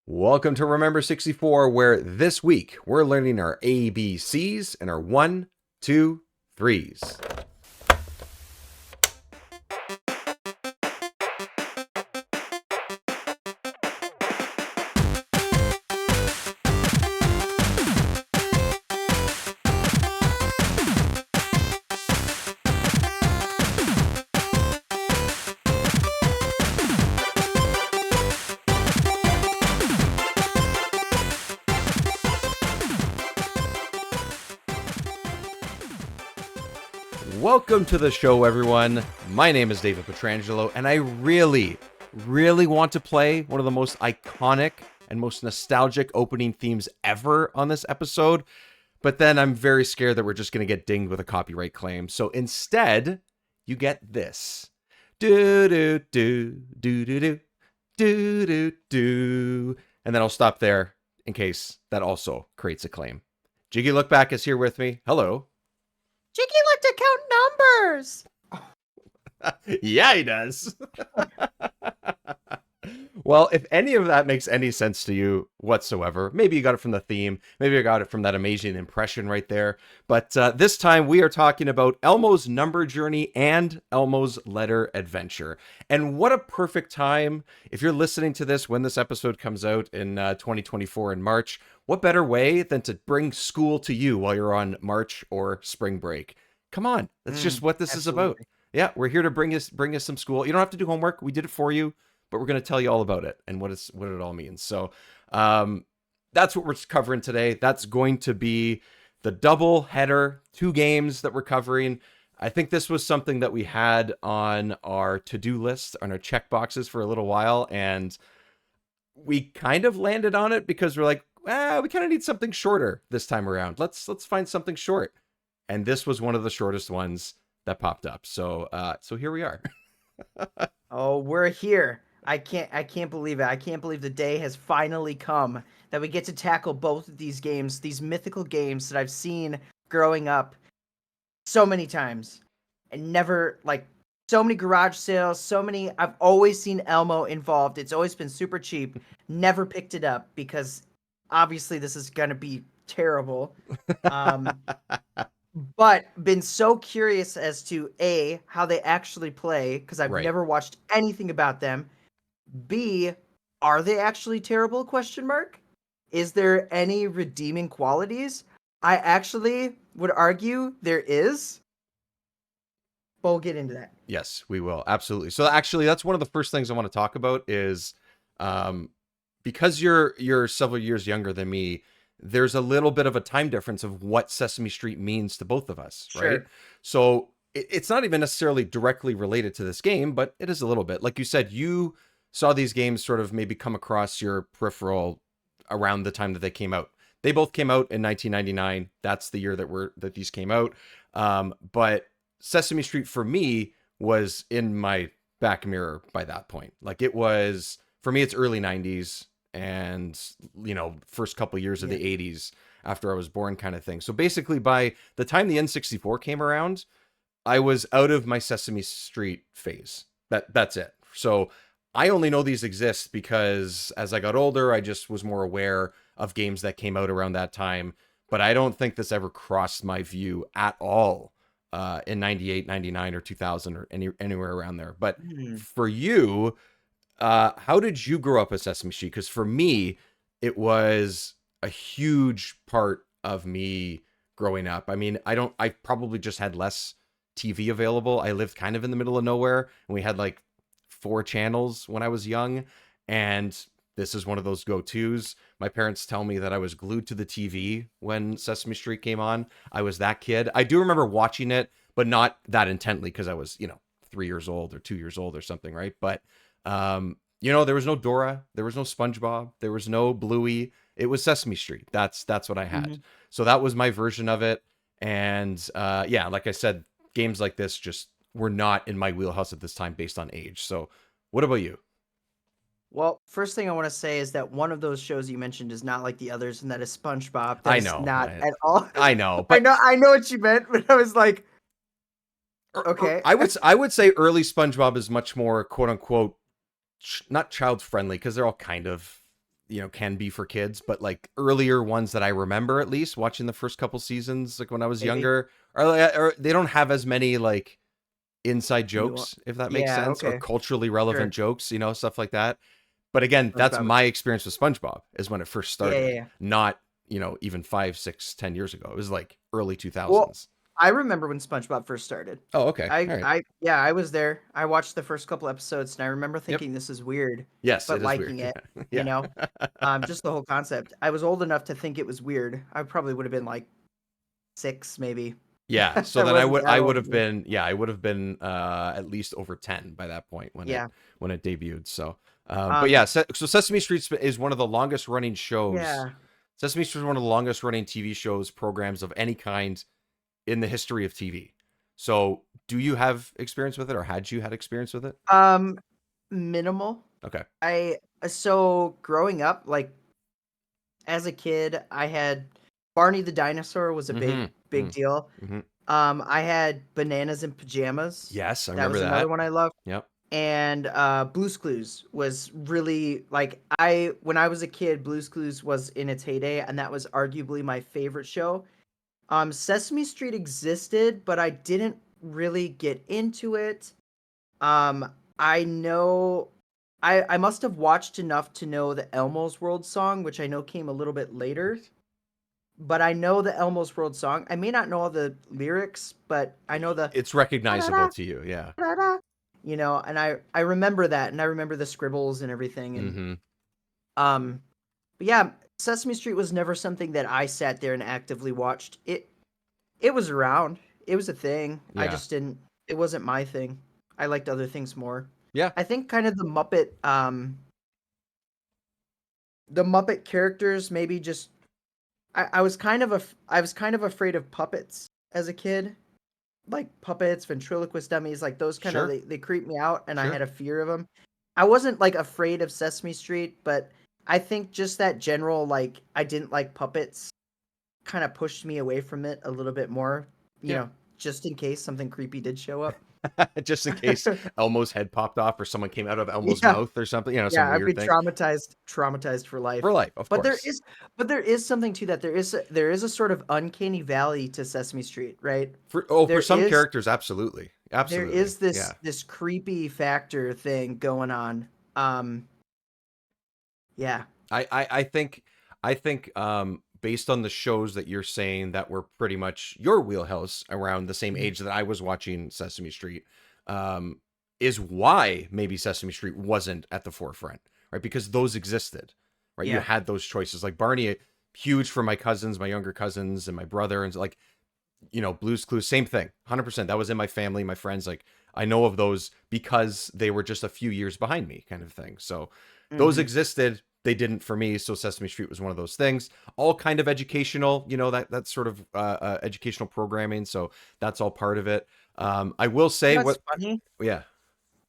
Welcome to Remember 64, where this week we're learning our ABCs and our 1, 2, 3's. Welcome to the show, everyone. My name is David Petrangelo, and I really want to play one of the most iconic and most nostalgic opening themes ever on this episode. But then I'm very scared that we're just going to get dinged with a copyright claim. So instead, you get this. Do do do do do do do do do. And then I'll stop there in case that also creates a claim. Jiggylookback is here with me. Hello. Jiggy like to count numbers. Yeah, he does. Well, if any of that makes any sense to you whatsoever, maybe you got it from the theme, maybe you got it from that amazing impression right there. But this time we are talking about Elmo's Number Journey and Elmo's Letter Adventure. And what a perfect time, if you're listening to this when this episode comes out in 2024 in March, what better way than to bring school to you while you're on March or spring break? Come on, that's just what this is about. Yeah, we're here to bring us some school. You don't have to do homework. We did it for you, but we're going to tell you all about it and what it all means. So that's what we're covering today. That's going to be the double header, 2 games that we're covering. I think this was something that we had on our to-do list, on our check boxes for a little while, and we kind of landed on it because we're like, we kind of need something shorter this time around. Let's find something short. And this was one of the shortest ones that popped up. So here we are. Oh, we're here. I can't believe it. I can't believe the day has finally come that we get to tackle both of these games, these mythical games that I've seen growing up so many times and never, like, so many garage sales, I've always seen Elmo involved. It's always been super cheap. Never picked it up because obviously this is going to be terrible. But been so curious as to A, how they actually play, because I've never watched anything about them. B, are they actually terrible? Question mark. Is there any redeeming qualities? I actually would argue there is. But we'll get into that. Yes, we will. Absolutely. So actually, that's one of the first things I want to talk about is because you're several years younger than me, there's a little bit of a time difference of what Sesame Street means to both of us, Sure. right? So it's not even necessarily directly related to this game, but it is a little bit. Like you said, you saw these games sort of maybe come across your peripheral around the time that they came out. They both came out in 1999. That's the year that these came out. But Sesame Street for me was in my back mirror by that point. Like it was, for me, it's early 90s. And, first couple years of the 80s after I was born kind of thing. So basically by the time the N64 came around, I was out of my Sesame Street phase. That's it. So I only know these exist because as I got older, I just was more aware of games that came out around that time. But I don't think this ever crossed my view at all in 98, 99, or 2000 or anywhere around there. But for you, how did you grow up with Sesame Street? Because for me, it was a huge part of me growing up. I mean, I probably just had less TV available. I lived kind of in the middle of nowhere, and we had like 4 channels when I was young, and this is one of those go-tos. My parents tell me that I was glued to the TV when Sesame Street came on. I was that kid. I do remember watching it, but not that intently because I was, 3 years old or 2 years old or something, right? But there was no Dora, there was no SpongeBob, there was no Bluey. It was Sesame Street. That's what I had. So that was my version of it. And like I said, games like this just were not in my wheelhouse at this time based on age. So what about you? Well, first thing I want to say is that one of those shows you mentioned is not like the others, and that is SpongeBob. I know. Not at all. I know. But I know what you meant, but I was like, okay. I would say early SpongeBob is much more quote unquote not child friendly because they're all kind of can be for kids, but like earlier ones that I remember, at least watching the first couple seasons, like when I was Maybe. younger, or they don't have as many like inside You. jokes, if that makes Yeah. sense, or Okay. culturally Sure. relevant jokes, stuff like that. But again, that's SpongeBob. my experience with SpongeBob is when it first Yeah. Yeah. started, Yeah. not, even 5, 6, 10 years ago. It was like early Well, 2000s. I remember when SpongeBob first started. Oh, okay. I, All right. I, yeah, I was there. I watched the first couple episodes, and I remember Yep. thinking this is weird, Yes, but it is weird. liking it. You Yeah. know, just the whole concept. I was old enough to think it was weird. I probably would have been like 6, maybe. Yeah. So I then I wasn't would that I old. would have been I would have been at least over 10 by that point Yeah. when it debuted. So but Um. yeah, so Sesame Street is one of the longest running shows. Yeah. Sesame Street is one of the longest running TV shows, programs of any kind in the history of TV. So, do you have experience with it, or had you had experience with it? Um. Minimal. Okay. So growing up, like as a kid, I had Barney the dinosaur was a big Mm-hmm. big deal. Mm-hmm. I had Bananas in Pajamas. Yes, I That remember was another that. one I loved. Yep. And Blue's Clues was really like I when I was a kid, Blue's Clues was in its heyday, and that was arguably my favorite show. Sesame Street existed, but I didn't really get into it. I know I must have watched enough to know the Elmo's World song, which I know came a little bit later, but I know the Elmo's World song. I may not know all the lyrics, but I know the It's recognizable to you, yeah. and I remember that, and I remember the scribbles and everything, and Mm-hmm. um but yeah, Sesame Street was never something that I sat there and actively watched. It was around. It was a thing. I Yeah. just didn't it wasn't my thing. I liked other things more. Yeah. I think kind of the Muppet characters maybe just I was kind of I was kind of afraid of puppets as a kid. Like puppets, ventriloquist dummies, like those kind of Sure. they creep me out, and I Sure. had a fear of them. I wasn't like afraid of Sesame Street, but I think just that general like I didn't like puppets kind of pushed me away from it a little bit more, you Yeah. know, just in case something creepy did show up. Just in case Elmo's head popped off or someone came out of Elmo's Yeah, mouth or something, some yeah, I'd be weird thing. traumatized for For life. life, of But course. there is something to that. There is a sort of uncanny valley to Sesame Street, right? For There some is characters, absolutely. there Absolutely. is this Yeah. this creepy factor thing going on. Yeah. I think based on the shows that you're saying that were pretty much your wheelhouse around the same Mhm. age that I was watching Sesame Street, um, is why maybe Sesame Street wasn't at the forefront, right? Because those existed, right? You Yeah. had those choices. Like Barney, huge for my cousins, my younger cousins, and my brother, and like Blue's Clues, same thing, 100%. That was in my family, my friends. Like I know of those because they were just a few years behind me, kind of thing. So those Mhm. existed. They didn't for me. So Sesame Street was one of those things. All kind of educational, that sort of educational programming. So that's all part of it. I will say That's what, funny. yeah.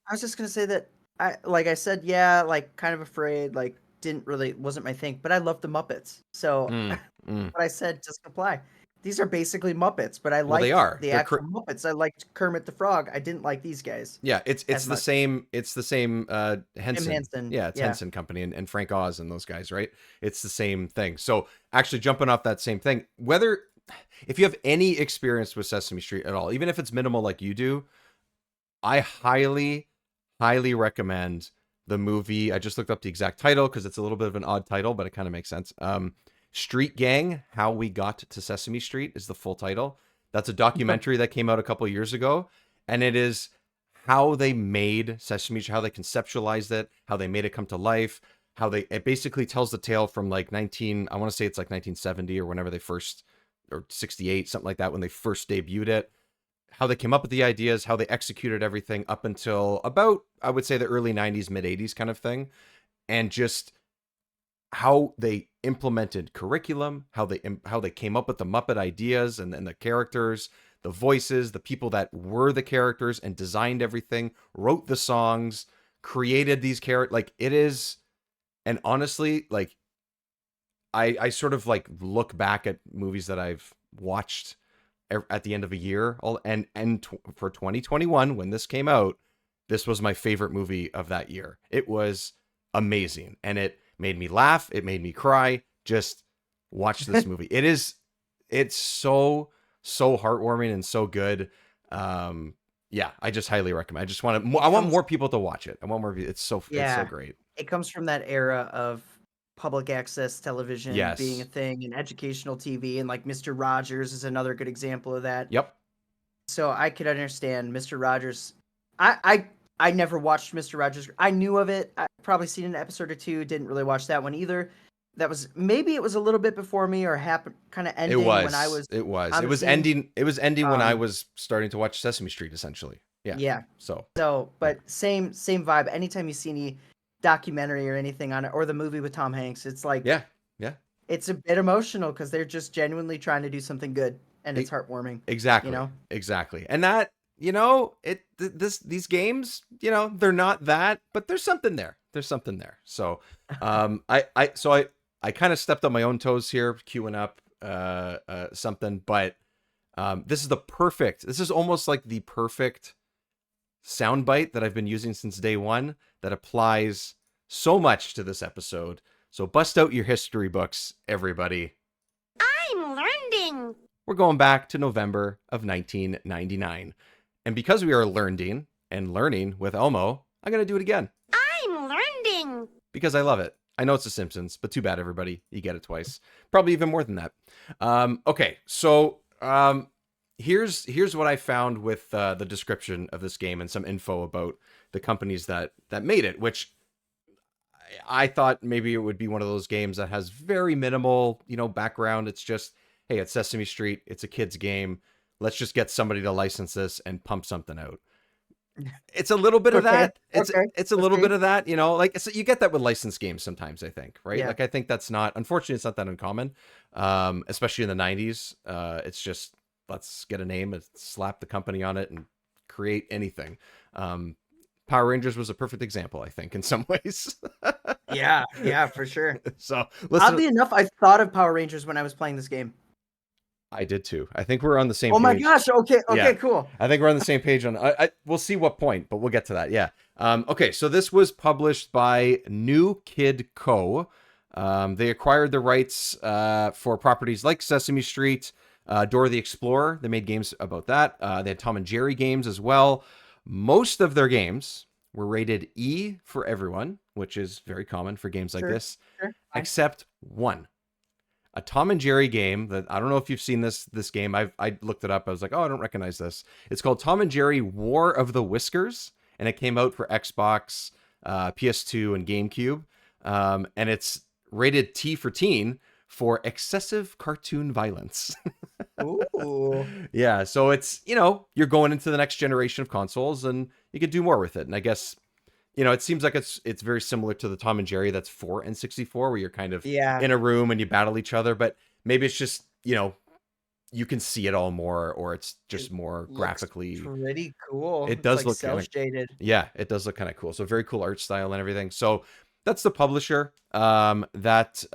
I was just gonna say that I said, yeah, like kind of afraid, like didn't really wasn't my thing, but I love the Muppets. So Mm, mm. what I said just apply. These are basically Muppets, but I Well, they liked are. the actual Muppets. I liked Kermit the Frog. I didn't like these guys Yeah, it's as the much. same Jim Henson. Henson, Yeah, it's yeah. Henson Company and Frank Oz and those guys, right? It's the same thing. So actually jumping off that same thing, whether if you have any experience with Sesame Street at all, even if it's minimal like you do, I highly, highly recommend the movie. I just looked up the exact title because it's a little bit of an odd title, but it kind of makes sense. Street Gang: How We Got to Sesame Street is the full title. That's a documentary that came out a couple years ago, and it is how they made Sesame Street, how they conceptualized it, how they made it come to life, how it basically tells the tale from like 19, I want to say it's like 1970 or whenever they first, or 68, something like that, when they first debuted it, how they came up with the ideas, how they executed everything up until about, I would say, the early 90s, mid 80s kind of thing, and just how they implemented curriculum, how they came up with the Muppet ideas and the characters, the voices, the people that were the characters and designed everything, wrote the songs, created these characters. Like it is, and honestly, like I sort of like look back at movies that I've watched at the end of a year, for 2021 when this came out, this was my favorite movie of that year. It was amazing, and it made me laugh. It made me cry. Just watch this movie. It's so heartwarming and so good. Yeah, I just highly recommend. I want more people to watch it. I want more. It's so Yeah, great. it comes from that era of public access television being a Yes. thing and educational TV, and like Mr. Rogers is another good example of that. Yep. So I could understand Mr. Rogers. I never watched Mr. Rogers. I knew of it. I probably seen an episode or two. Didn't really watch that one either. That was maybe it was a little bit before me, or happened kind of It ending when I was. was It was. on It the was scene. ending. It was ending when I Um, was starting to watch Sesame Street, essentially. Yeah. yeah. So. So, Yeah. but same vibe. Anytime you see any documentary or anything on it, or the movie with Tom Hanks, it's like Yeah. Yeah. it's a bit emotional because they're just genuinely trying to do something good, and it's heartwarming. You Exactly. know. Exactly. And that, these games, they're not that, but there's something there. There's something there. So, I kind of stepped on my own toes here, queuing up something, but this is almost like the perfect soundbite that I've been using since day one that applies so much to this episode. So bust out your history books, everybody. I'm learning. We're going back to November of 1999. And because we are learning and learning with Elmo, I'm going to do it again. I'm learning. Because I love it. I know it's The Simpsons, but too bad, everybody. You get it twice. Probably even more than that. Okay, so here's what I found with the description of this game and some info about the companies that made it, which I thought maybe it would be one of those games that has very minimal, background. It's just, hey, it's Sesame Street. It's a kid's game. Let's just get somebody to license this and pump something out. It's a little bit of that. It's a little bit of that, you get that with licensed games sometimes, I think, right? Yeah. Like, I think unfortunately, it's not that uncommon, especially in the 90s. It's just, let's get a name and slap the company on it and create anything. Power Rangers was a perfect example, I think, in some ways. Yeah, for sure. So, listen. Oddly enough, I thought of Power Rangers when I was playing this game. I did too. I think we're on the same Oh page. my gosh! Okay, Yeah. cool. I think we're on the same page on. We'll see what point, but we'll get to that. Yeah. Okay. So this was published by New Kid Co. They acquired the rights for properties like Sesame Street, Dora the Explorer. They made games about that. They had Tom and Jerry games as well. Most of their games were rated E for everyone, which is very common for games like this, Sure. except one. A Tom and Jerry game that I don't know if you've seen this game. I looked it up. I was like, oh, I don't recognize this. It's called Tom and Jerry War of the Whiskers, and it came out for Xbox, PS2, and GameCube. And it's rated T for teen for excessive cartoon violence. Ooh. Yeah, so it's, you're going into the next generation of consoles, and you could do more with it. And I guess, it seems like it's very similar to the Tom and Jerry that's 4 and 64, where you're kind of in a room and you battle each other. But maybe it's just, you can see it all more, or it's just more graphically. Pretty cool. It does like look cel shaded. Yeah, it does look kind of cool. So very cool art style and everything. So that's the publisher that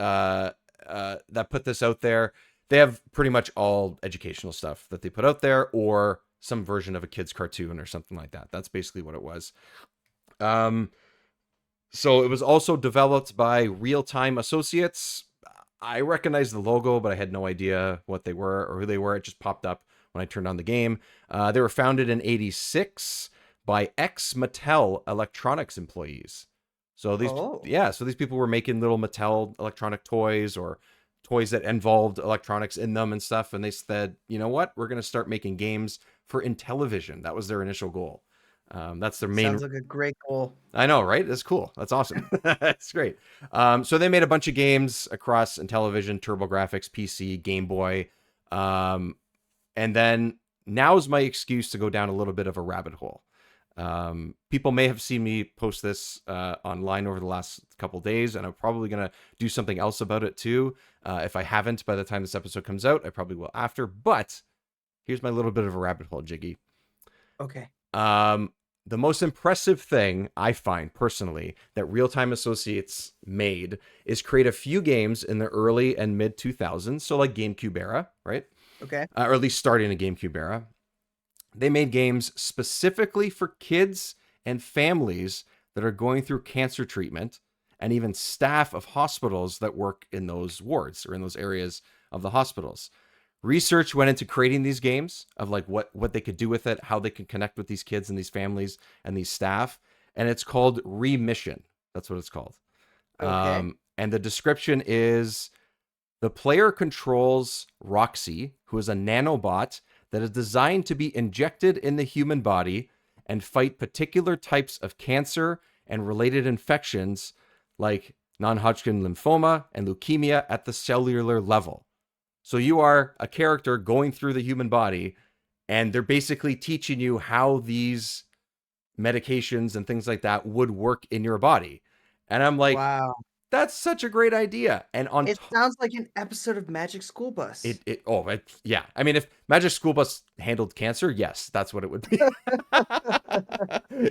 put this out there. They have pretty much all educational stuff that they put out there, or some version of a kid's cartoon or something like that. That's basically what it was. So it was also developed by Real Time Associates. I recognized the logo, but I had no idea what they were or who they were. It just popped up when I turned on the game. They were founded in '86 by ex-Mattel electronics employees. So these people were making little Mattel electronic toys, or toys that involved electronics in them and stuff. And they said, you know what? We're going to start making games for Intellivision. That was their initial goal. That's their main. Sounds like a great goal. I know, right? That's cool. That's awesome. That's great. So they made a bunch of games across Intellivision, TurboGrafx, PC, Game Boy. And then now's my excuse to go down a little bit of a rabbit hole. People may have seen me post this online over the last couple days, and I'm probably going to do something else about it too. If I haven't by the time this episode comes out, I probably will after. But here's my little bit of a rabbit hole, Jiggy. Okay. The most impressive thing I find personally that Real Time Associates made is create a few games in the early and mid 2000s. So like GameCube era, right? Okay. Or at least starting the GameCube era. They made games specifically for kids and families that are going through cancer treatment, and even staff of hospitals that work in those wards or in those areas of the hospitals. Research went into creating these games of like what they could do with it, how they could connect with these kids and these families and these staff. And it's called Remission. That's what it's called. Okay. And the description is the player controls Roxy, who is a nanobot that is designed to be injected in the human body and fight particular types of cancer and related infections like non-Hodgkin lymphoma and leukemia at the cellular level. So you are a character going through the human body, and they're basically teaching you how these medications and things like that would work in your body. And I'm like, Wow. that's such a great idea. And on It sounds like an episode of Magic School Bus. yeah. I mean, if Magic School Bus handled cancer, yes, that's what it would be.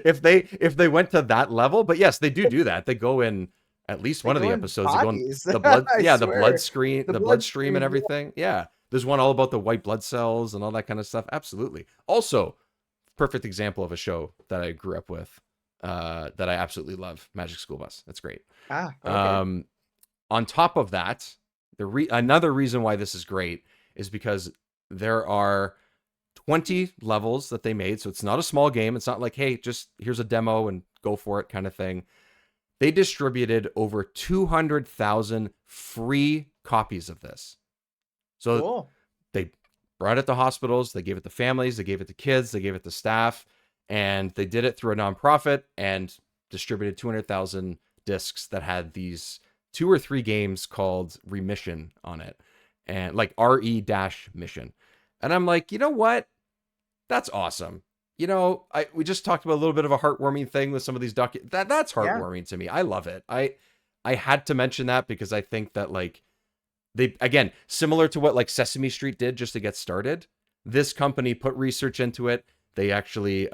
if they went to that level, but yes, they do that. They go in at least one of the episodes. They go in Bodies. the blood, I yeah, the swear. bloodstream, The the bloodstream and bloodstream, yeah. everything. Yeah, there's one all about the white blood cells and all that kind of stuff. Absolutely. Also, perfect example of a show that I grew up with, that I absolutely love. Magic School Bus. That's great. Okay. On top of that, another reason why this is great is because there are 20 levels that they made. So it's not a small game. It's not like, hey, just here's a demo and go for it kind of thing. They distributed over 200,000 free copies of this. So Cool. they brought it to hospitals, they gave it to families, they gave it to kids, they gave it to staff, and they did it through a nonprofit and distributed 200,000 discs that had these 2 or 3 games called Remission on it, and like RE-Mission. And I'm like, you know what? That's awesome. You know, we just talked about a little bit of a heartwarming thing with some of these that's heartwarming to me. I love it. I had to mention that because I think that like they, again, similar to what like Sesame Street did just to get started, this company put research into it. They actually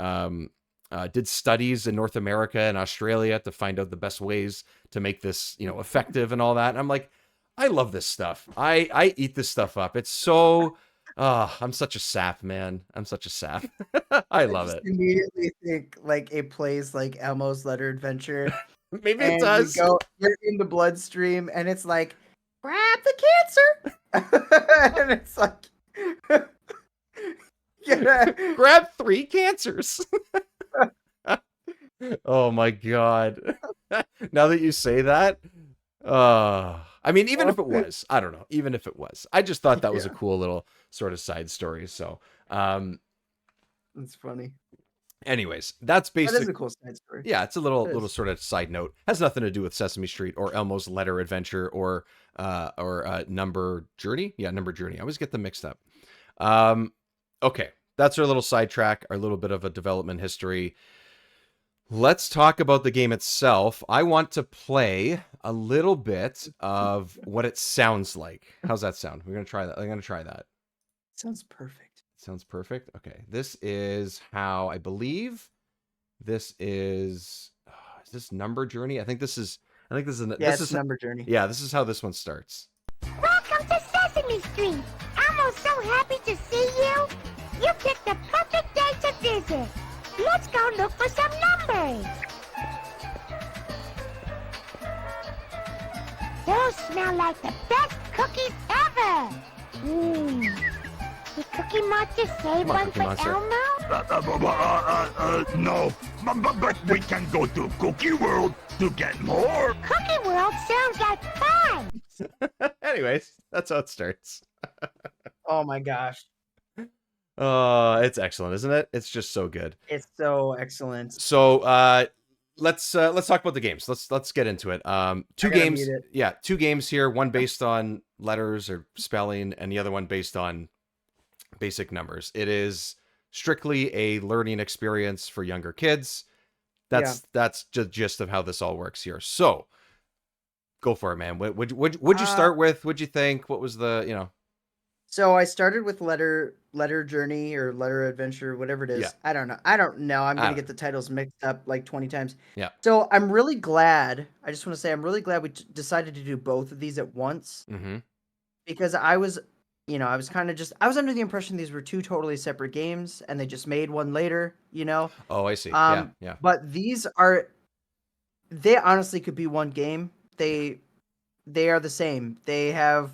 did studies in North America and Australia to find out the best ways to make this, you know, effective and all that. And I'm like, I love this stuff. I eat this stuff up. It's so, I'm such a sap, man. I'm such a sap. I love it. Immediately think like it plays like Elmo's Letter Adventure. Maybe it And does. you're in the bloodstream, and it's like, grab the cancer, and it's like, grab 3 cancers. Oh my god! Now that you say that, I mean, even if it was, I don't know. Even if it was, I just thought that was a cool little sort of side story. So, it's funny. Anyways, that's basically. That is a cool side story. Yeah, it's a little sort of side note. Has nothing to do with Sesame Street or Elmo's Letter Adventure or Number Journey. Yeah, Number Journey. I always get them mixed up. Okay, that's our little sidetrack, our little bit of a development history. Let's talk about the game itself. I want to play a little bit of what it sounds like. How's that sound? We're gonna try that. I'm gonna try that. Sounds perfect. Sounds perfect. Okay, this is how I believe this is this Number Journey? I think this is Number Journey. Yeah, this is how this one starts. Welcome to Sesame Street. Elmo's so happy to see you. You picked the perfect day to visit. Let's go look for some numbers. Those smell like the best cookies ever. Did Cookie Monster save one Cookie for Monster. Elmo? No, but we can go to Cookie World to get more. Cookie World sounds like fun. Anyways, that's how it starts. Oh my gosh, It's excellent, isn't it? It's just so good. it's so excellent. So, let's talk about the games. Let's get into it. Two gotta games. mute it. Yeah, 2 games here. One based on letters or spelling, and the other one based on basic numbers. It is strictly a learning experience for younger kids. That's the gist of how this all works here. So, go for it, man. Would you start with? What'd you think? What was the, you know? So I started with letter journey or letter adventure, whatever it is. Yeah. I don't know. I'm gonna get the titles mixed up like 20 times. Yeah. So I'm really glad. I just want to say I'm really glad we decided to do both of these at once Mm-hmm. because I was kind of I was under the impression these were 2 totally separate games and they just made one later. Oh, I see. Yeah. But these are they honestly could be one game. They are the same. They have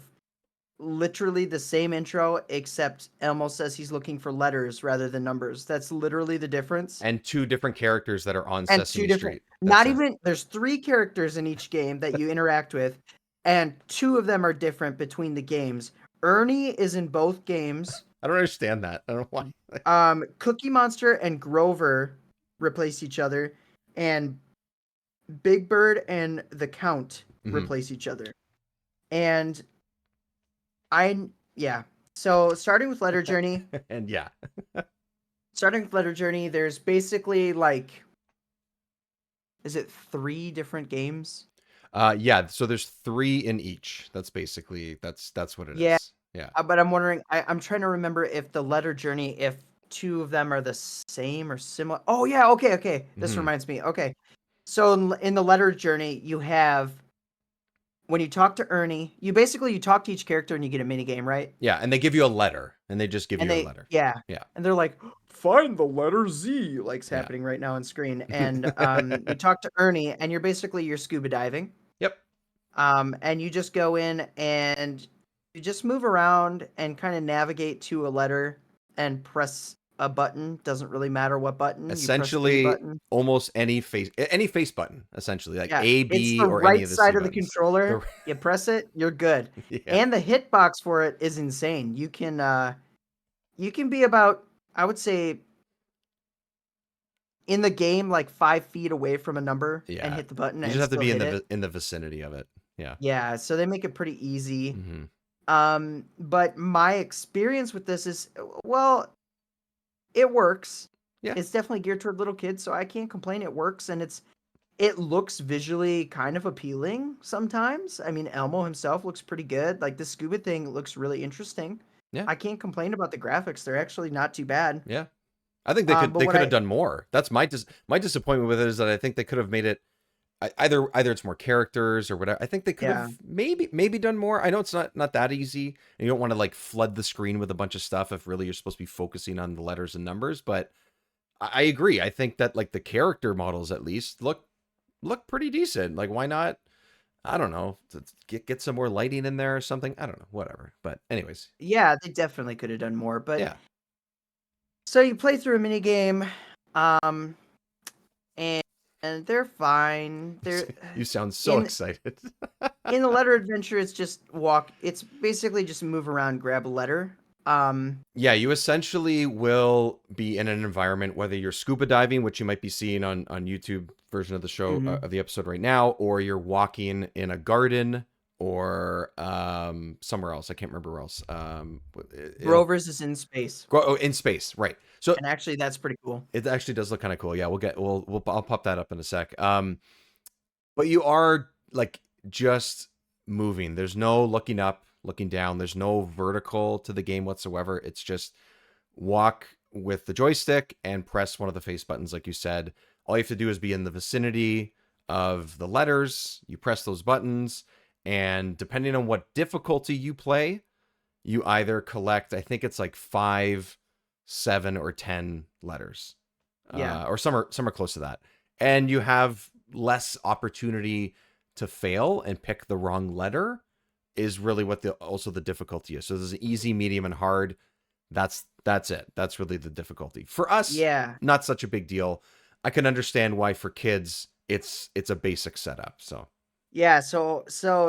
literally the same intro, except Elmo says he's looking for letters rather than numbers. That's literally the difference. And two different characters that are on And two Sesame different, Street. not That's it. even, there's 3 characters in each game that you interact with, and 2 of them are different between the games. Ernie is in both games. I don't understand that. I don't know why. Cookie Monster and Grover replace each other, and Big Bird and the Count Mhm. replace each other. And yeah. So starting with Letter Journey, And yeah. there's basically like, is it 3 different games? Yeah, so there's 3 in each. That's basically that's what it is. Yeah. Yeah. But I'm wondering, I'm trying to remember if the Letter Journey, if 2 of them are the same or similar. Oh yeah, okay. This Mhm. reminds me. Okay. So in the Letter Journey, you have, when you talk to Ernie, you talk to each character and you get a mini game, right? Yeah, and they give you a letter, and they just give And you they, a letter. yeah. Yeah. And they're like, find the letter Z, like's Yeah. happening right now on screen. And you talk to Ernie, and you're scuba diving. Yep. And you just go in and you just move around and kind of navigate to a letter and press a button. Doesn't really matter what button. Essentially, you press a button. almost any face button, essentially, like Yeah, A, it's B, the or right any of the side C of the buttons. controller. You press it, you're good. Yeah. And the hitbox for it is insane. You can be about, I would say, in the game, like 5 feet away from a number and Yeah. hit the button. You and just have to still be hit in the vicinity of it. Yeah. Yeah, so they make it pretty easy. Mhm. But my experience with this is, well, it works. Yeah. It's definitely geared toward little kids, so I can't complain. It works, and it looks visually kind of appealing sometimes. I mean, Elmo himself looks pretty good. Like, the scuba thing looks really interesting. Yeah. I can't complain about the graphics. They're actually not too bad. Yeah. I think they could but what have done more. That's my disappointment with it, is that I think they could have made it either it's more characters or whatever. I think they could have maybe done more. I know it's not that easy, and you don't want to like flood the screen with a bunch of stuff if really you're supposed to be focusing on the letters and numbers, but I agree. I think that like the character models at least look pretty decent. Like, why not? I don't know, get some more lighting in there or something. I don't know, whatever. But anyways, Yeah, they definitely could have done more. But yeah. So you play through a mini game, and they're fine. You sound so in- excited. In the letter adventure, it's just It's basically just move around, grab a letter. Yeah, you essentially will be in an environment, whether you're scuba diving, which you might be seeing on YouTube version of the show, of the episode right now, or you're walking in a garden, or somewhere else. I can't remember where else. Grover's is in space. In space, right? So, and actually, that's pretty cool. It actually does look kind of cool. Yeah, I'll pop that up in a sec. But you are like just moving. There's no looking up, looking down. There's no vertical to the game whatsoever. It's just walk with the joystick and press one of the face buttons, like you said. All you have to do is be in the vicinity of the letters. You press those buttons, and depending on what difficulty you play, you either collect, I think it's like 5, 7, or 10 letters. Yeah. Or some are close to that. And you have less opportunity to fail and pick the wrong letter, is really what also the difficulty is. So there's an easy, medium, and hard. That's it. That's really the difficulty. For us, not such a big deal. I can understand why for kids it's a basic setup. So yeah, so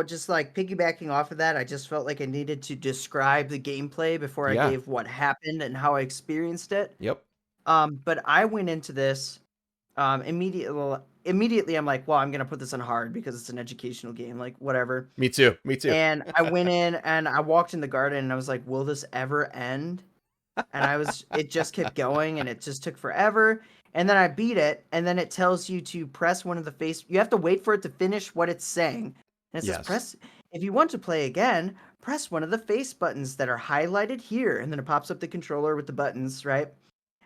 just like piggybacking off of that, I just felt like I needed to describe the gameplay before I gave what happened and how I experienced it. Yep. But I went into this immediately I'm like, well, I'm gonna put this on hard because it's an educational game, like whatever. Me too. And I went in and I walked in the garden and I was like, will this ever end? And it just kept going and it just took forever. And then I beat it, and then it tells you to press one of the face. You have to wait for it to finish what it's saying. And it says, if you want to play again, press one of the face buttons that are highlighted here. And then it pops up the controller with the buttons, right?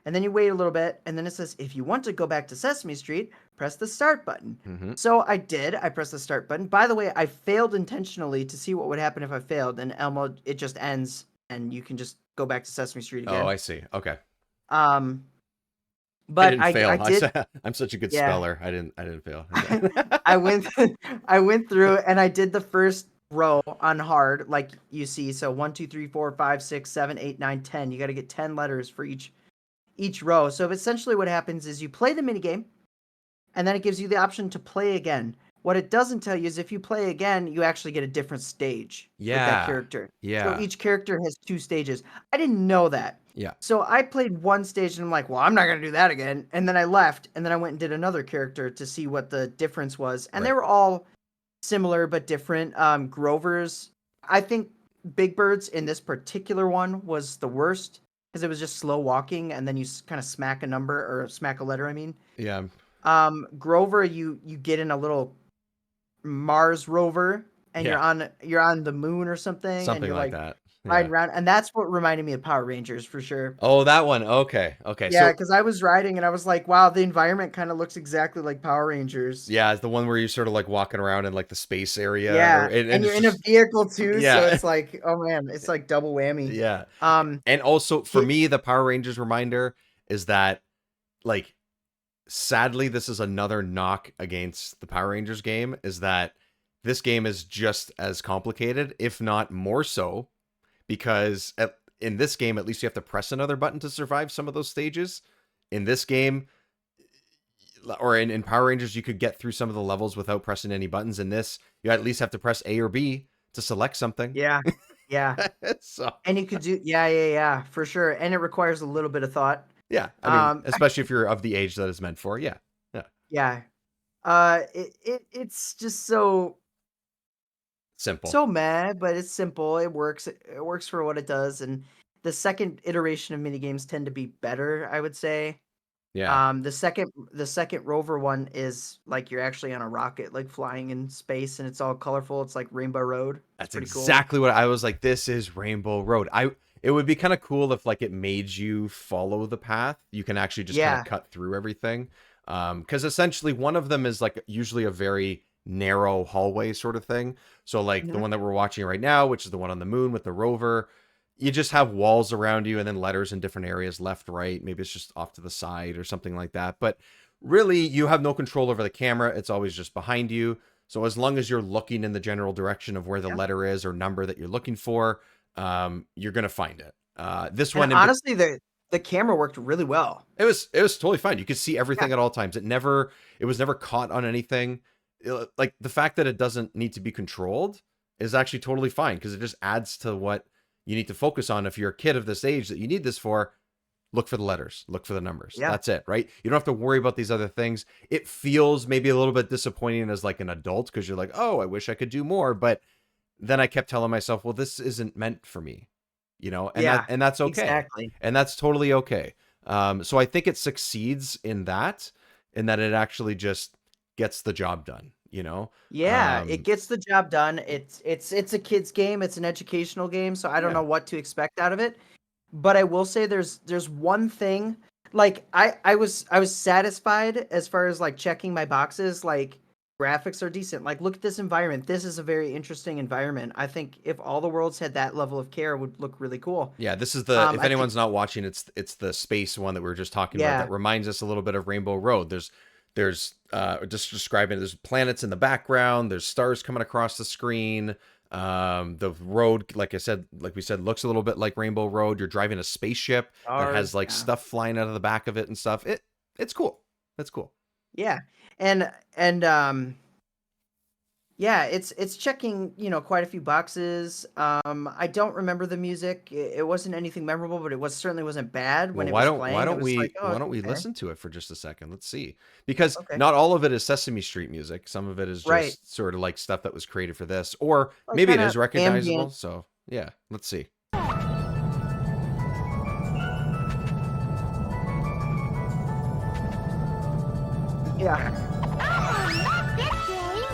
And then you wait a little bit, and then it says, if you want to go back to Sesame Street, press the start button. Mm-hmm. So I did. I pressed the start button. By the way, I failed intentionally to see what would happen if I failed. And Elmo, it just ends, and you can just go back to Sesame Street again. Oh, I see. Okay. I But didn't fail. I did. I'm such a good Yeah. speller. I didn't fail. I went I went through and I did the first row on hard, like you see. So 1, 2, 3, 4, 5, 6, 7, 8, 9, 10. You got to get 10 letters for each row. So essentially what happens is you play the minigame and then it gives you the option to play again. What it doesn't tell you is if you play again, you actually get a different stage with that Yeah. character. So Yeah. each character has 2 stages. I didn't know that. Yeah. So I played one stage and I'm like, well, I'm not going to do that again. And then I left and then I went and did another character to see what the difference was. And they Right. were all similar but different. Grover's, I think Big Bird's in this particular one was the worst because it was just slow walking and then you kind of smack a number or smack a letter, I mean. Yeah. Grover, you get in a little Mars rover and Yeah. you're on the moon or something and Something you're like like that. riding Yeah. around, and that's what reminded me of Power Rangers for sure. Oh, that one. Okay. Okay. Yeah, So because I was riding and I was like, wow, the environment kind of looks exactly like Power Rangers. yeah, it's the one where you're sort of like walking around in like the space area, Yeah, and and you're it's in a just vehicle too, so yeah, it's like, oh man, it's like double whammy. yeah. Um, And also for Kid, me, the Power Rangers reminder is that like sadly, this is another knock against the Power Rangers game is that this game is just as complicated, if not more so, because in this game, at least you have to press another button to survive some of those stages. In this game, or in Power Rangers, you could get through some of the levels without pressing any buttons. In this, you at least have to press A or B to select something. yeah, yeah, So, and you could do, yeah, for sure, and it requires a little bit of thought. yeah, I mean, Um, especially if you're of the age that it's meant for. Yeah. Yeah. yeah, it's just Simple. so mad, but it's simple. It works. It works for what it does, and the second iteration of minigames tend to be better, I would say. Yeah. The second rover one is like you're actually on a rocket, like flying in space, and it's all colorful. It's like Rainbow Road. It's That's pretty cool. exactly what I was like. This is Rainbow Road. It would be kind of cool if like it made you follow the path. You can actually just kind Yeah. of cut through everything. Because essentially one of them is like usually a very narrow hallway sort of thing. So like the Mhm. one that we're watching right now, which is the one on the moon with the rover, you just have walls around you and then letters in different areas, left, right. Maybe it's just off to the side or something like that. But really, you have no control over the camera. It's always just behind you. So as long as you're looking in the general direction of where the Yeah. letter is or number that you're looking for, you're gonna find it. This And one, honestly, the camera worked really well. it was totally fine. You could see everything Yeah. at all times. It was never caught on anything. Like the fact that it doesn't need to be controlled is actually totally fine because it just adds to what you need to focus on. If you're a kid of this age that you need this for, look for the letters, look for the numbers. Yeah. That's it, right? You don't have to worry about these other things. It feels maybe a little bit disappointing as like an adult because you're like, oh, I wish I could do more. But then I kept telling myself, well, this isn't meant for me, and Yeah, and that's okay. exactly. And that's totally okay. So I think it succeeds in that it actually just gets the job done, Yeah, it Um, gets the job done. It's a kid's game. It's an educational game, so I don't yeah, know what to expect out of it. But I will say there's one thing. Like I was satisfied as far as like checking my boxes. Like graphics are decent. Like look at this environment. This is a very interesting environment. I think if all the worlds had that level of care, it would look really cool. yeah. This is if I think anyone's not watching, it's the space one that we were just talking about yeah, that reminds us a little bit of Rainbow Road. There's just describing it, there's planets in the background, there's stars coming across the screen. The road, like we said, looks a little bit like Rainbow Road. You're driving a spaceship that has ours. like Yeah. stuff flying out of the back of it and stuff. It's cool. That's cool. Yeah. And yeah, it's checking, quite a few boxes. I don't remember the music. It wasn't anything memorable, but certainly wasn't bad Well, when it why was don't why playing. It don't was we like, oh, why it's don't we okay. listen to it for just a second? Let's see. Because Okay. not all of it is Sesame Street music. Some of it is Right. just sort of like stuff that was created for this, or Like maybe it kind is of recognizable. ambient. So yeah, let's see. Yeah. Oh, love this game.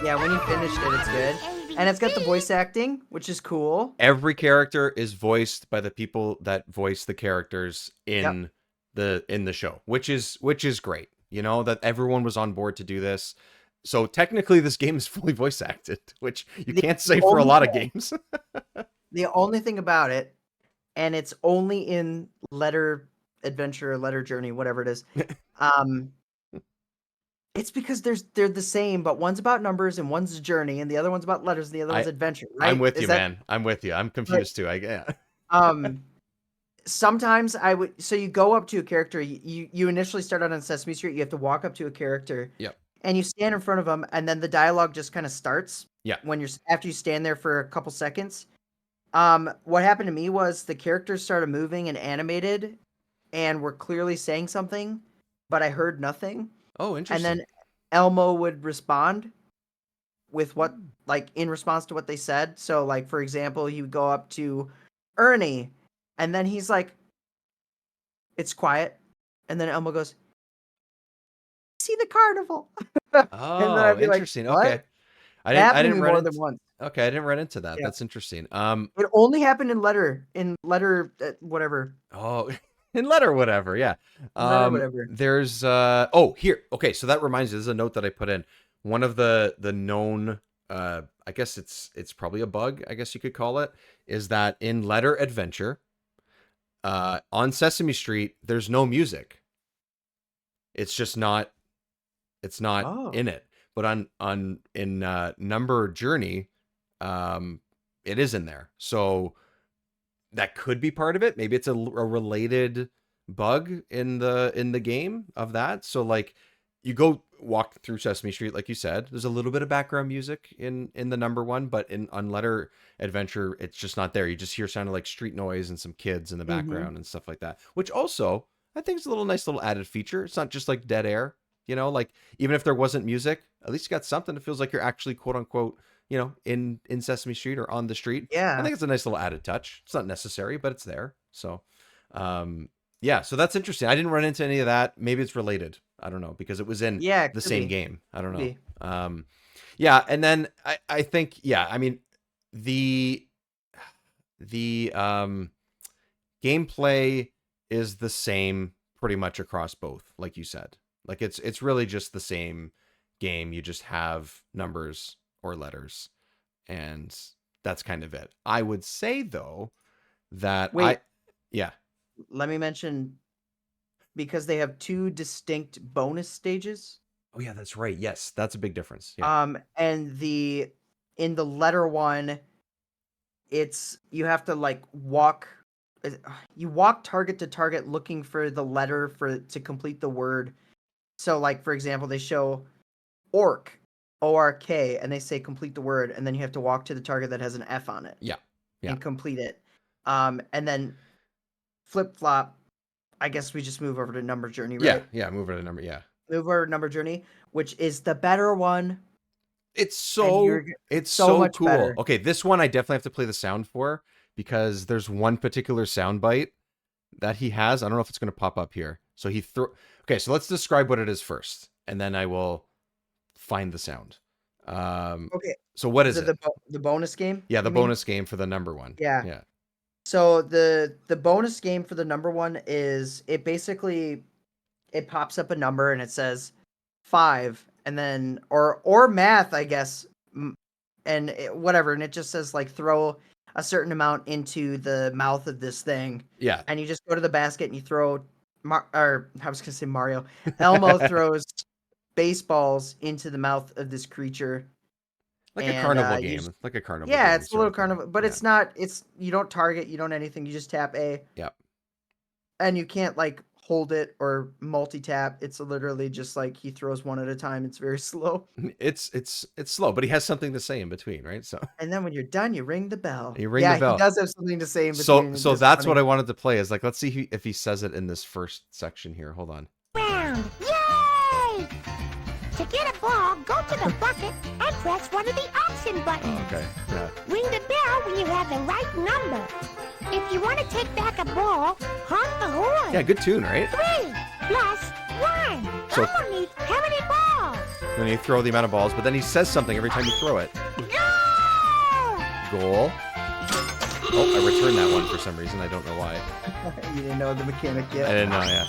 Yeah, when you finished it, it's good. And it's got the voice acting, which is cool. Every character is voiced by the people that voice the characters in the show, which is great. That everyone was on board to do this. So technically this game is fully voice acted, which you The can't say for a only lot of thing games. the only thing about it, and it's only in letter adventure, letter journey, whatever it is. It's because they're the same, but one's about numbers and one's a journey, and the other one's about letters and the other one's adventure. Right? I'm with you, man. I'm with you. I'm confused too. Sometimes I would. So you go up to a character. You initially start out on Sesame Street. You have to walk up to a character. Yep. And you stand in front of them, and then the dialogue just kind of starts. Yeah. After you stand there for a couple seconds. What happened to me was the characters started moving and animated, and were clearly saying something, but I heard nothing. Oh, interesting. And then Elmo would respond with what, like, in response to what they said. So, like, for example, he would go up to Ernie, and then he's like, it's quiet. And then Elmo goes, see the carnival. Oh, interesting. Like, okay. I didn't run more into, than once. Okay, I didn't run into that. Yeah. That's interesting. It only happened in letter whatever. Oh, in letter whatever, yeah. Letter whatever. There's here. Okay, so that reminds me, there's a note that I put in. One of the known I guess it's probably a bug, I guess you could call it, is that in letter adventure on Sesame Street, there's no music. It's just not in it. But in Number Journey, it is in there. So that could be part of it. Maybe it's a related bug in the game of that. So like you go walk through Sesame Street, like you said, there's a little bit of background music in the number one, but on Letter Adventure, it's just not there. You just hear sounding like street noise and some kids in the background and stuff like that, which also I think is a nice little added feature. It's not just like dead air, you know, like even if there wasn't music, at least you got something that feels like you're actually quote unquote, you know, in Sesame Street or on the street. Yeah. I think it's a nice little added touch. It's not necessary, but it's there. So, yeah, so that's interesting. I didn't run into any of that. Maybe it's related. I don't know, because it was in the same game. I don't know. Yeah, and then I think, yeah, I mean, the gameplay is the same pretty much across both, like you said. Like it's really just the same game. You just have numbers or letters, and that's kind of it. I would say though that let me mention, because they have two distinct bonus stages. Oh yeah, that's right. Yes, that's a big difference. Yeah. And in the letter one, it's you have to like walk target to target looking for the letter to complete the word. So like for example, they show orc, O-R-K, and they say complete the word, and then you have to walk to the target that has an F on it. Yeah. And complete it. And then flip flop, I guess we just move over to Number Journey, right? Yeah, move over to Number, yeah. Move over to Number Journey, which is the better one. It's so much cool. better. Okay, this one I definitely have to play the sound for, because there's one particular sound bite that he has. I don't know if it's going to pop up here. So okay, so let's describe what it is first, and then I will find the sound. Okay. So what is it? The bonus game? Yeah, the bonus game for the number one. Yeah. Yeah. So the bonus game for the number one is it pops up a number and it says 5, and then or math, I guess, and whatever, and it just says like throw a certain amount into the mouth of this thing. Yeah. And you just go to the basket and you throw or I was gonna say Mario. Elmo throws baseballs into the mouth of this creature. Like a carnival game. Like a carnival game. Yeah, it's a little carnival, but it's not, you don't target, you don't anything, you just tap A. Yep. And you can't like hold it or multi-tap. It's literally just like he throws one at a time. It's very slow. It's slow, but he has something to say in between, right? So. And then when you're done, you ring the bell. You ring the bell. He does have something to say in between. So that's what I wanted to play, is like, let's see if he says it in this first section here. Hold on. Round. Yay! To get a ball, go to the bucket and press one of the option buttons. Oh, okay. Yeah. Ring the bell when you have the right number. If you want to take back a ball, honk the horn. Yeah, good tune, right? 3 plus 1. So- Elmo needs how many balls? Then you throw the amount of balls, but then he says something every time you throw it. Go! Goal. Oh, I returned that one for some reason. I don't know why. You didn't know the mechanic yet. I didn't know, yeah.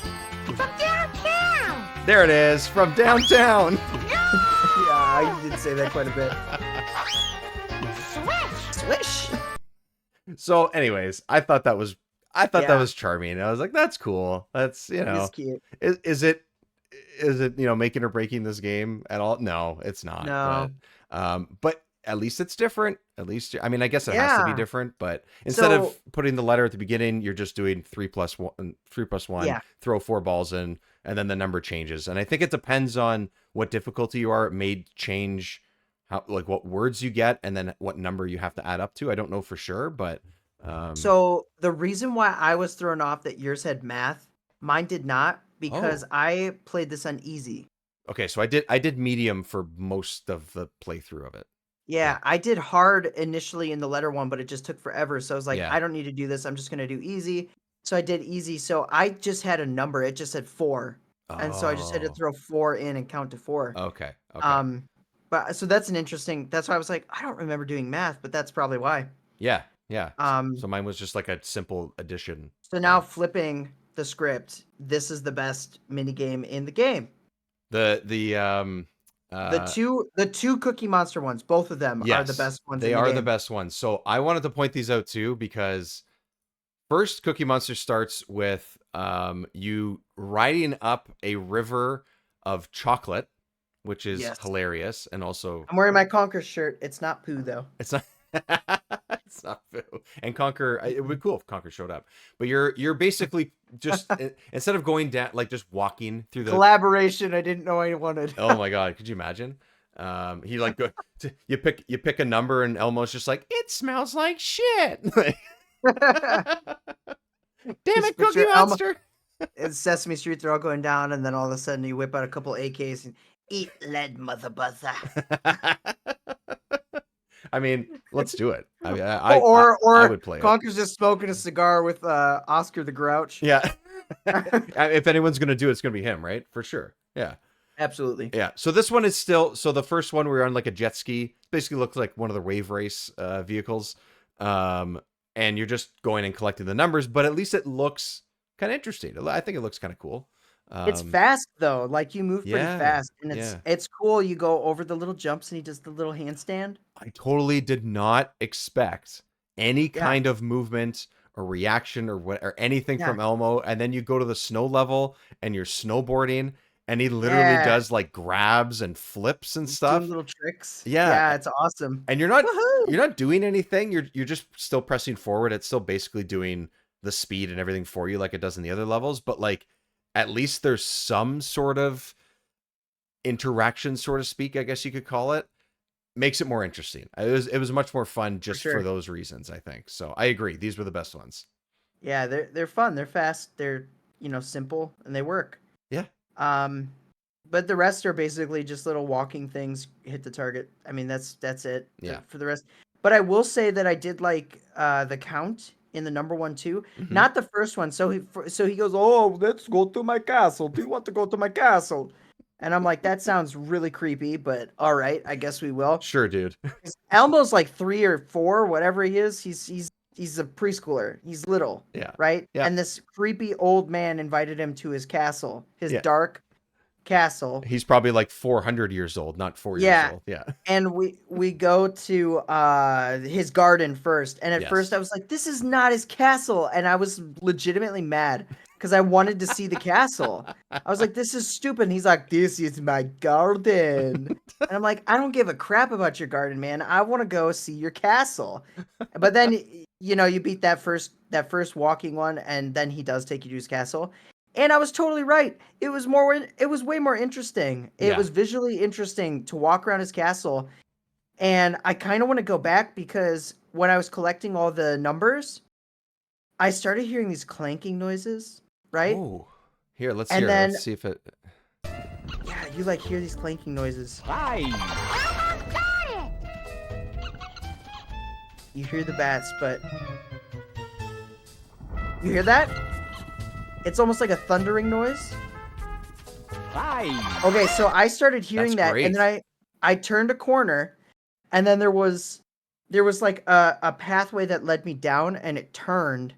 From downtown. There it is, from downtown. Yeah, you did say that quite a bit. Swish. Swish. So anyways, I thought that was, I thought that Yeah. was charming. I was like, that's cool. That's, It is cute. is it, making or breaking this game at all? No, it's not. No. But at least it's different. At least, I mean, I guess it has to be Yeah. different, but instead So of putting the letter at the beginning, you're just doing 3+1, yeah. throw 4 balls in, and then the number changes. And I think it depends on what difficulty you are. It may change how, like, what words you get and then what number you have to add up to. I don't know for sure, but So the reason why I was thrown off that yours had math, mine did not, because Oh. I played this on easy. Okay, so I did medium for most of the playthrough of it. Yeah, I did hard initially in the letter one, but it just took forever. So I was like, Yeah. I don't need to do this. I'm just gonna do easy. So I did easy. So I just had a number. It just said 4, and so I just had to Oh. throw 4 in and count to 4. Okay. Okay. But so that's an interesting. That's why I was like, I don't remember doing math, but that's probably why. Yeah. Yeah. Um, So mine was just like a simple addition. so now flipping the script, this is the best mini game in the game. The The two Cookie Monster ones, both of them are the yes, best ones. they in the are game. the best ones. So I wanted to point these out too because first Cookie Monster starts with you riding up a river of chocolate, which is Yes. hilarious, and also I'm wearing my Conker shirt. It's not poo though. it's not it's not Boo. And Conker, it would be cool if Conker showed up. But you're basically just instead of going down, like just walking through the Collaboration. I didn't know I wanted. Oh my god, could you imagine? He like you pick a number and Elmo's just like, it smells like shit. Damn Just it, Cookie picture Elmo- Monster. It's Sesame Street. They're all going down, and then all of a sudden you whip out a couple AKs and eat lead, mother buzzer. I mean, let's do it. I mean, Or I would play it. Conker's just smoking a cigar with Oscar the Grouch. Yeah. If anyone's gonna do it, it's gonna be him, right? For sure. Yeah. Absolutely. Yeah. So this one is still. So the first one we were on like a jet ski. Basically looks like one of the wave race vehicles. And you're just going and collecting the numbers, but at least it looks kind of interesting. I think it looks kind of cool. It's fast though. Like you move pretty yeah, fast, and it's cool. You go over the little jumps, and he does the little handstand. I totally did not expect any kind of movement or reaction or anything from Elmo. And then you go to the snow level and you're snowboarding, and he literally does like grabs and flips and stuff. Doing little tricks. Yeah. Yeah, it's awesome. And you're not doing anything. You're just still pressing forward. It's still basically doing the speed and everything for you like it does in the other levels, but like at least there's some sort of interaction, so to speak, I guess you could call it. Makes it more interesting. It was much more fun just for those reasons, I think. So I agree. These were the best ones. Yeah, they're fun. They're fast. They're simple, and they work. Yeah. But the rest are basically just little walking things. Hit the target. I mean, that's it. Yeah. For the rest, but I will say that I did like the count in the number 1 too. Mm-hmm. Not the first one. So he goes, "Oh, let's go to my castle. Do you want to go to my castle?" And I'm like, that sounds really creepy, but all right, I guess we will. Sure, dude. Elmo's like 3 or 4, whatever he is. He's a preschooler. He's little. Yeah. Right? Yeah. And this creepy old man invited him to his castle, his Yeah. dark castle. He's probably like 400 years old, not 4 years old. Yeah. And we go to his garden first. And at first I was like, this is not his castle. And I was legitimately mad because I wanted to see the castle. I was like, this is stupid. And he's like, this is my garden. And I'm like, I don't give a crap about your garden, man. I want to go see your castle. But then, you beat that first walking one, and then he does take you to his castle. And I was totally right. It was way more interesting. It was visually interesting to walk around his castle. And I kind of want to go back because when I was collecting all the numbers, I started hearing these clanking noises, right? Oh, here, let's And hear. then- Let's see if it. Yeah, you like hear these clanking noises. Almost got it! You hear the bats, but you hear that? It's almost like a thundering noise. Okay, so I started hearing That's that, great. and then I turned a corner, and then there was like a pathway that led me down, and it turned,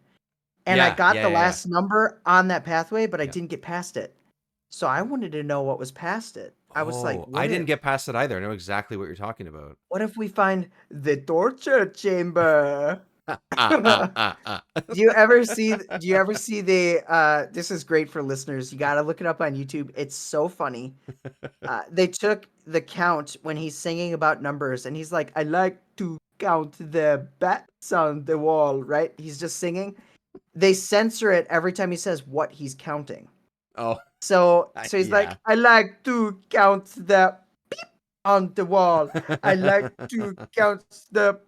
and I got the last number on that pathway, but I didn't get past it. So I wanted to know what was past it. I was like, I didn't get past it either. I know exactly what you're talking about. what if we find the torture chamber? Do you ever see the this is great for listeners. You got to look it up on YouTube. It's so funny. They took the count when he's singing about numbers and he's like, I like to count the bats on the wall, right? He's just singing. They censor it every time he says what he's counting. Oh, So he's like, yeah. I like to count the beep on the wall. I like to count the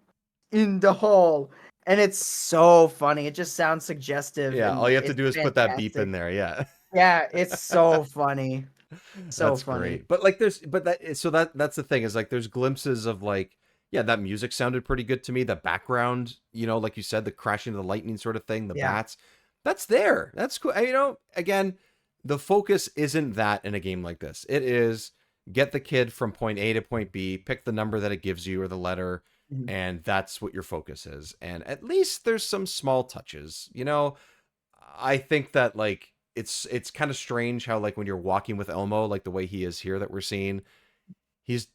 in the hall. And it's so funny. It just sounds suggestive. Yeah, And all you have to it's do is put that beep fantastic. in there. Yeah. Yeah, it's so funny. So That's funny. great. But like that's the thing is like there's glimpses of like yeah, that music sounded pretty good to me. The background, like you said, the crashing of the lightning sort of thing, the Yeah. bats. That's there. That's cool. Again, the focus isn't that in a game like this. It is get the kid from point A to point B, pick the number that it gives you or the letter, Mhm. and that's what your focus is. And at least there's some small touches. I think that like it's kind of strange how like when you're walking with Elmo, like the way he is here that we're seeing, he's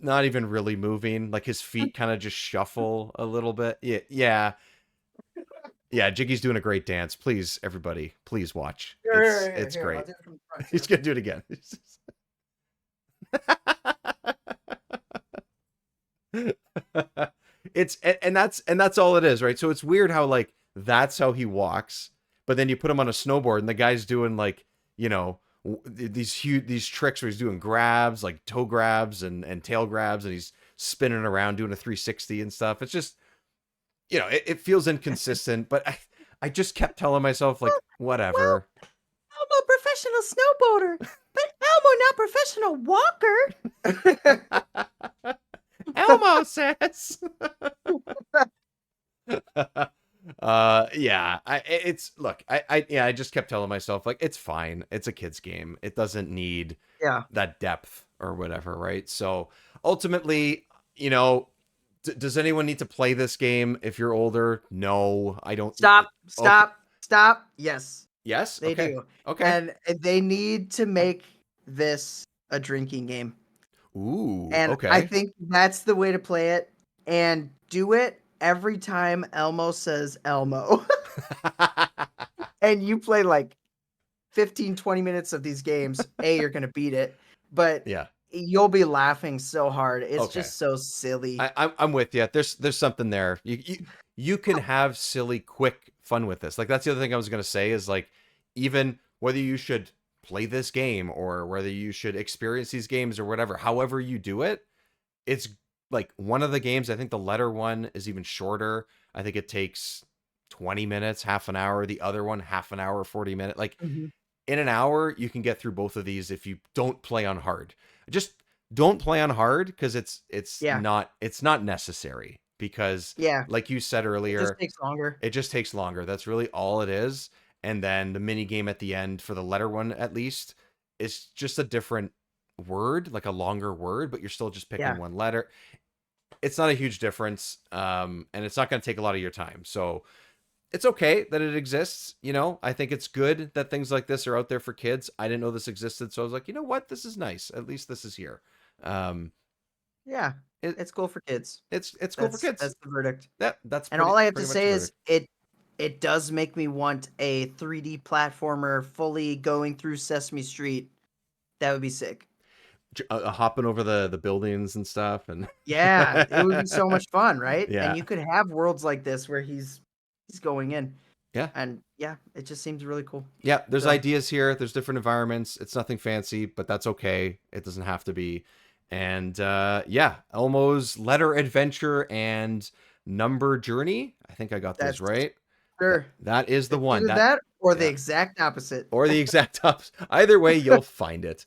not even really moving. Like his feet kind of just shuffle a little bit. Yeah. Jiggy's doing a great dance. Please, everybody, please watch. It's Here, great. I'll do it from the front, He's too. gonna do it again. That's all it is, right? So it's weird how like that's how he walks, but then you put him on a snowboard and the guy's doing like these tricks where he's doing grabs, like toe grabs and tail grabs, and he's spinning around doing a 360 and stuff. It's just it feels inconsistent, but I just kept telling myself like whatever. Elmo, professional snowboarder, but Elmo, not professional walker. Elmo says. I just kept telling myself like it's fine. It's a kid's game. It doesn't need Yeah. that depth or whatever, right? So ultimately, does anyone need to play this game if you're older? No, I don't. Stop. Okay. Yes, Yes. they Okay. do. Okay. And they need to make this a drinking game. Ooh. And Okay. I think that's the way to play it. And do it every time Elmo says Elmo. And you play like 15, 20 minutes of these games. You're going to beat it. But yeah. you'll be laughing so hard. It's Okay. just so silly. I'm with you. There's something there. You can have silly, quick fun with this. Like that's the other thing I was gonna say is like even whether you should play this game or whether you should experience these games or whatever, however you do it, it's like one of the games. I think the letter one is even shorter. I think it takes 20 minutes, half an hour. The other one, half an hour, 40 minutes. Like Mhm. in an hour, you can get through both of these if you don't play on hard. Just don't play on hard because it's Yeah. not necessary because Yeah. like you said It earlier, just takes longer. it just takes longer. That's really all it is. And then the mini game at the end for the letter one at least is just a different word, like a longer word, but you're still just picking Yeah. one letter. It's not a huge difference, and it's not going to take a lot of your time. So it's okay that it exists. I think it's good that things like this are out there for kids. I didn't know this existed, so I was like, you know what, this is nice. At least this is here. Yeah. It, It's cool for kids. it's cool for kids. That's the verdict. That's And all I have to pretty much say the is it does make me want a 3D platformer fully going through Sesame Street. That would be sick. hopping over the buildings and stuff, and Yeah, it would be so much fun, right? Yeah. And you could have worlds like this where he's going in. Yeah. And yeah, it just seems really cool. Yeah, there's So- ideas here. There's different environments. It's nothing fancy, but that's okay. It doesn't have to be. And Elmo's Letter Adventure and Number Journey. I think I got those That's- right. Sure. That is the It's one. either that or the yeah. exact opposite. Or the exact opposite. Either way, you'll find it.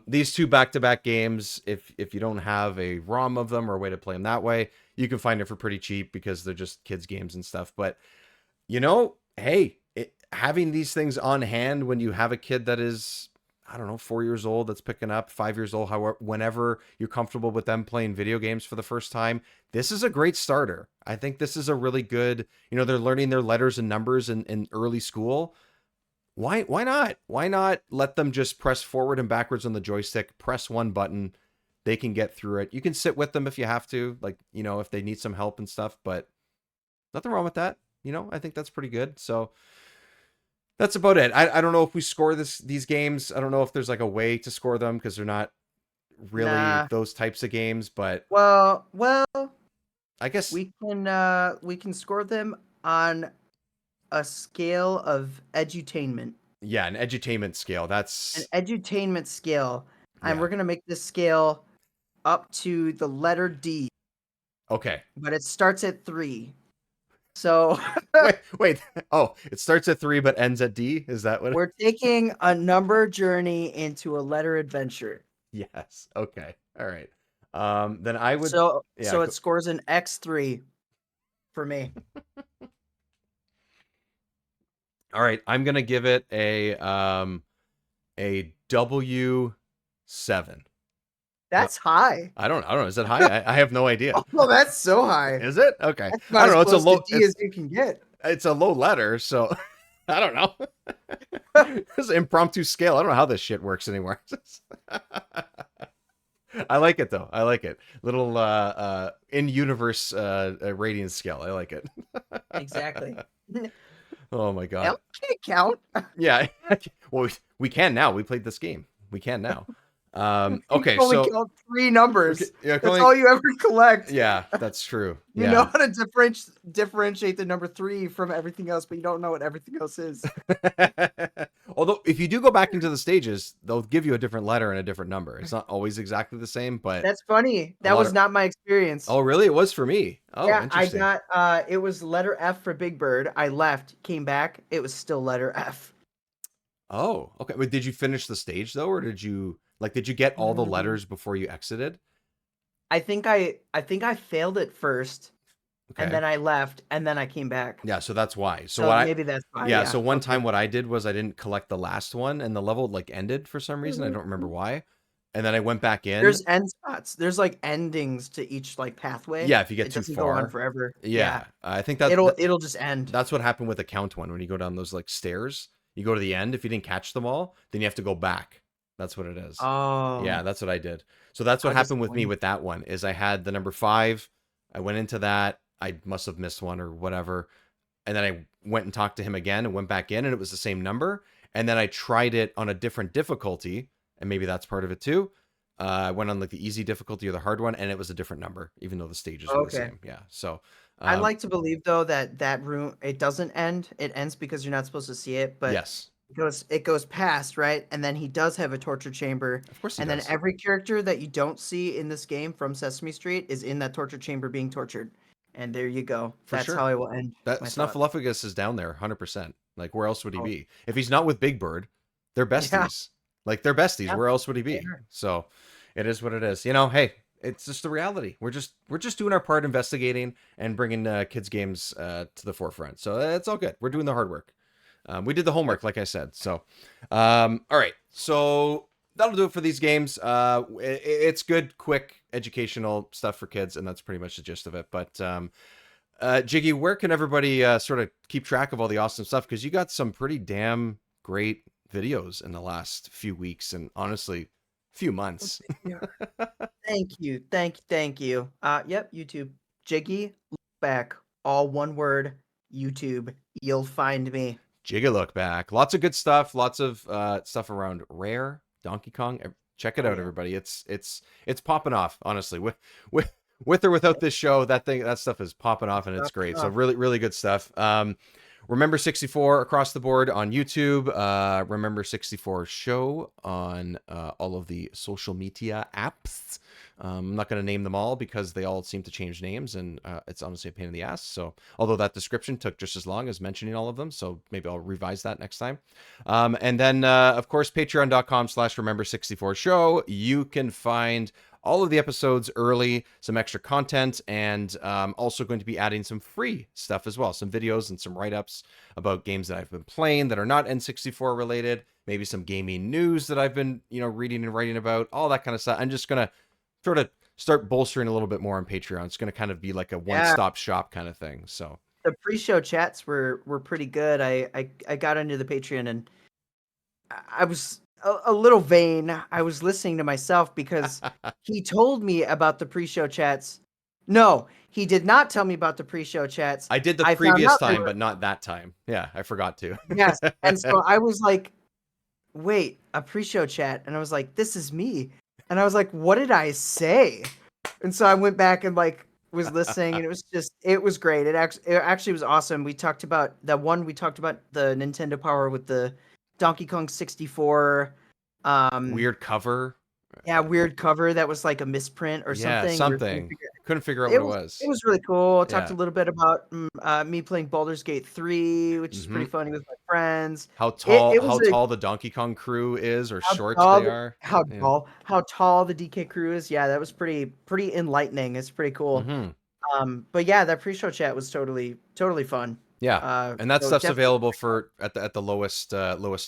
These two back-to-back games, if you don't have a ROM of them or a way to play them that way, you can find it for pretty cheap because they're just kids games and stuff. But hey, having these things on hand when you have a kid that is, I don't know, 4 years old that's picking up, 5 years old, however, whenever you're comfortable with them playing video games for the first time, this is a great starter. I think this is a really good, they're learning their letters and numbers in early school. Why not? Why not let them just press forward and backwards on the joystick, press one button, they can get through it. You can sit with them if you have to, like, if they need some help and stuff, but Nothing wrong with that. I think that's pretty good. So that's about it. I don't know if we score these games. I don't know if there's like a way to score them because they're not really Nah. those types of games, but Well, I guess we can score them on a scale of edutainment. yeah, an edutainment scale. An That's edutainment scale. And yeah. we're gonna make this scale up to the letter D, Okay. but it starts at 3. So Wait. Oh, it starts at 3 but ends at D. Is that what? we're taking a number journey into a letter adventure. Yes. Okay. All right. Then I would. So Yeah. it scores an X3 for me. All right. I'm gonna give it a W7. That's high. I don't know. Is that high? I have no idea. Oh, that's so high. Is it? Okay. That's I about don't know. as It's a close low. to D as you can get. It's a low letter, so I don't know. It's an impromptu scale. I don't know how this shit works anymore. I like it though. I like it. Little in-universe rating scale. I like it. Exactly. Oh my god. Elmo can't count. Yeah. Well, we can now. We played this game. We can now. Okay, You only so count 3 numbers. yeah, That's all you ever collect. yeah, that's true. You Yeah. know how to differentiate the number 3 from everything else, but you don't know what everything else is. Although, if you do go back into the stages, they'll give you a different letter and a different number. It's not always exactly the same, but That's funny. A That lot was of- not my experience. oh, really? It was for me. Oh, yeah, I interesting. got it was letter F for Big Bird. I left, came back, it was still letter F. Oh, okay. But did you finish the stage though, or did you get all the letters before you exited? I think I failed it first, Okay. and then I left, and then I came back. Yeah, so that's why. So, So what maybe that's why. yeah, so one okay. time what I did was I didn't collect the last one, and the level like ended for some reason. I don't remember why. And then I went back in. There's end spots. There's like endings to each like pathway. Yeah, if you get it too doesn't go on far. forever. Yeah, I think that It'll just end. that's what happened with the count one. When you go down those like stairs, you go to the end. If you didn't catch them all, then you have to go back. That's what it is. Oh. Yeah, that's what I did. So that's what How happened with me disappointing. with that one. Is I had the number 5. I went into that. I must have missed one or whatever. And then I went and talked to him again and went back in, and it was the same number. And then I tried it on a different difficulty, and maybe that's part of it too. I went on like the easy difficulty or the hard one, and it was a different number, even though the stages were the Okay. same. Yeah. So I'd like to believe though that room it doesn't end. It ends because you're not supposed to see it, but yes, it goes past, right? And then he does have a torture chamber. of course he And does. then every character that you don't see in this game from Sesame Street is in that torture chamber being tortured. And there you go. For That's sure. how I will end. That my thought. Snuffleupagus is down there, 100%. Like, where else would he Oh. be? If he's not with Big Bird, they're besties. Like, they're besties. Yeah, Where else would he be? are. So, it is what it is. Hey, it's just the reality. We're just doing our part, investigating and bringing kids games to the forefront. So it's all good. We're doing the hard work. We did the homework, like I said. So, all right. So that'll do it for these games. It's good, quick, educational stuff for kids, and that's pretty much the gist of it. But Jiggy, where can everybody sort of keep track of all the awesome stuff? Because you got some pretty damn great videos in the last few weeks, and honestly, few months. Thank you. Yep, YouTube. Jiggylookback. All one word. YouTube. You'll find me. Jiggylookback. Lots of good stuff. Lots of stuff around Rare, Donkey Kong. Check it out, yeah. everybody. It's popping off. Honestly, with or without this show, that stuff is popping off, and it's great. So really good stuff. Remember 64 across the board on YouTube. Remember 64 show on all of the social media apps. I'm not going to name them all because they all seem to change names, and it's honestly a pain in the ass. So, although that description took just as long as mentioning all of them, so maybe I'll revise that next time. And then, of course, patreon.com/remember64show. You can find all of the episodes early, some extra content, and also going to be adding some free stuff as well. Some videos and some write-ups about games that I've been playing that are not N64 related. Maybe some gaming news that I've been, reading and writing about. All that kind of stuff. I'm just going to sort of start bolstering a little bit more on Patreon. It's going to kind of be like a one-stop shop kind of thing. So the pre-show chats were pretty good. I got into the Patreon and I was a little vain. I was listening to myself because he told me about the pre-show chats No, he did not tell me about the pre-show chats. I did the I found previous out they time, were- but not that time. Yeah, I forgot to. Yes, and so I was like, wait, a pre-show chat, and I was like, this is me, and I was like, what did I say? And so I went back and like was listening, and it was great. It actually was awesome. We talked about the Nintendo Power with the Donkey Kong 64. Weird cover. Yeah, weird cover that was like a misprint or Yeah, something. something. Couldn't figure out It what was, it it was. was really cool. I talked Yeah. a little bit about me playing Baldur's Gate 3, which is pretty funny with my friends. How tall It was how tall the Donkey Kong crew is, or how short tall they are. how Yeah. tall the DK crew is. Yeah, that was pretty enlightening. It's pretty cool. Mhm. But yeah, that pre-show chat was totally fun. Yeah, and that So stuff's definitely available for at the lowest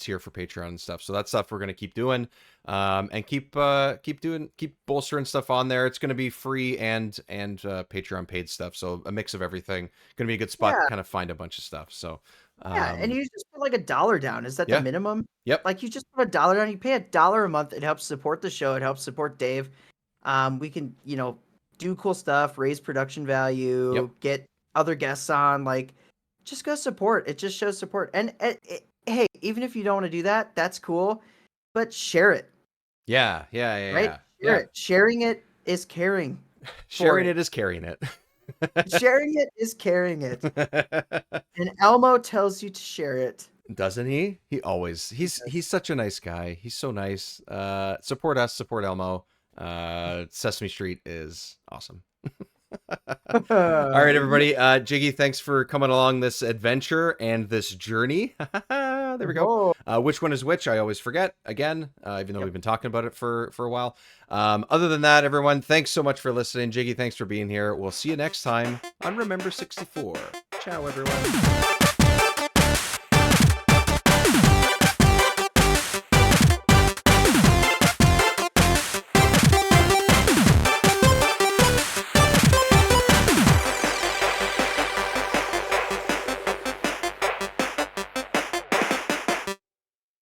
tier for Patreon and stuff. So that stuff we're gonna keep doing, and keep bolstering stuff on there. It's gonna be free and Patreon paid stuff. So a mix of everything. Gonna be a good spot to Yeah. kind of find a bunch of stuff. So Yeah, and you just put like $1 down. Is that yeah. the minimum? Yep. Like you just put $1 down. You pay $1 a month. It helps support the show. It helps support Dave. We can do cool stuff, raise production value, Yep. get other guests on. Like, just go support. It just shows support. And hey, even if you don't want to do that, that's cool. But share it, Yeah. right? Yeah. Share it. Sharing it is caring. Sharing it. it is carrying it. Sharing it is carrying it. And Elmo tells you to share it. Doesn't he? He's such a nice guy. He's so nice. Support us, support Elmo. Sesame Street is awesome. All right, everybody. Jiggy, thanks for coming along this adventure and this journey. There we go. Which one is which? I always forget again, even though we've been talking about it for a while. Other than that, everyone, thanks so much for listening. Jiggy, thanks for being here. We'll see you next time on Remember 64. Ciao, everyone.